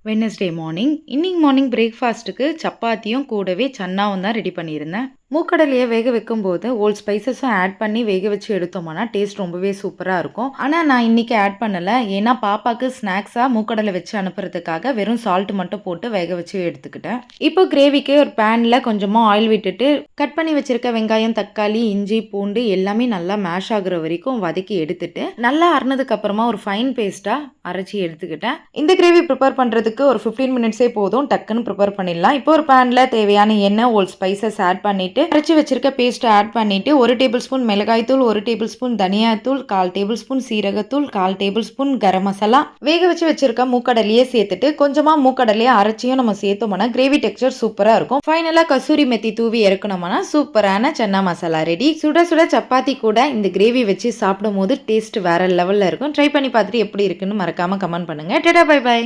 Wednesday morning. இன்னைக்கு morning பிரேக்ஃபாஸ்ட்டுக்கு சப்பாத்தியும் கூடவே சன்னாவும் தான் ரெடி பண்ணியிருந்தேன். மூக்கடலைய வேக வைக்கும்போது ஓல் ஸ்பைசஸும் ஆட் பண்ணி வேக வச்சு எடுத்தோம்னா டேஸ்ட் ரொம்பவே சூப்பரா இருக்கும். ஆனா நான் இன்னைக்கு ஆட் பண்ணல. ஏன்னா பாப்பாக்கு ஸ்நாக்ஸா மூக்கடலை வச்சு அனுப்புறதுக்காக வெறும் சால்ட் மட்டும் போட்டு வேக வச்சு எடுத்துக்கிட்டேன். இப்போ கிரேவிக்கு ஒரு பேன்ல கொஞ்சமா ஆயில் விட்டுட்டு கட் பண்ணி வச்சிருக்க வெங்காயம், தக்காளி, இஞ்சி, பூண்டு எல்லாமே நல்லா மேஷ் ஆகுற வரைக்கும் வதக்கி எடுத்துட்டு நல்லா அரைனதுக்கு அப்புறமா ஒரு ஃபைன் பேஸ்ட்டா அரைச்சி எடுத்துக்கிட்டேன். இந்த கிரேவி ப்ரிப்பேர் பண்றதுக்கு ஒரு 15 மினிட்ஸே போதும். டக்குன்னு ப்ரிப்பேர் பண்ணிடலாம். இப்போ ஒரு பேன்ல தேவையான எண்ணெய், ஓல் ஸ்பைசஸ் ஆட் பண்ணிட்டு அரைச்சி வச்சிருக்க பேஸ்ட்டை ஆட் பண்ணிட்டு 1 டேபிள் ஸ்பூன் மிளகாய்த்தூள், 1 டேபிள் ஸ்பூன் தனியாத்தூள், 1/4 டேபிள் ஸ்பூன் சீரகத்தூள், 1/4 டேபிள் ஸ்பூன் கரம் மசாலா, வேக வச்சு வச்சிருக்க மூக்கடலையே சேர்த்துட்டு கொஞ்சமா மூக்கடலையை அரைச்சியும் நம்ம சேர்த்தோம்னா கிரேவி டெக்ஸ்சர் சூப்பரா இருக்கும். ஃபைனலா கசூரி மெத்தி தூவி இறக்கணும்னா சூப்பரான சன்னா மசாலா ரெடி. சுட சுட சப்பாத்தி கூட இந்த கிரேவி வச்சு சாப்பிடும் போது டேஸ்ட் வேற லெவல்ல இருக்கும். ட்ரை பண்ணி பார்த்துட்டு எப்படி இருக்குன்னு மறக்காம கமெண்ட் பண்ணுங்க. Tata bye by.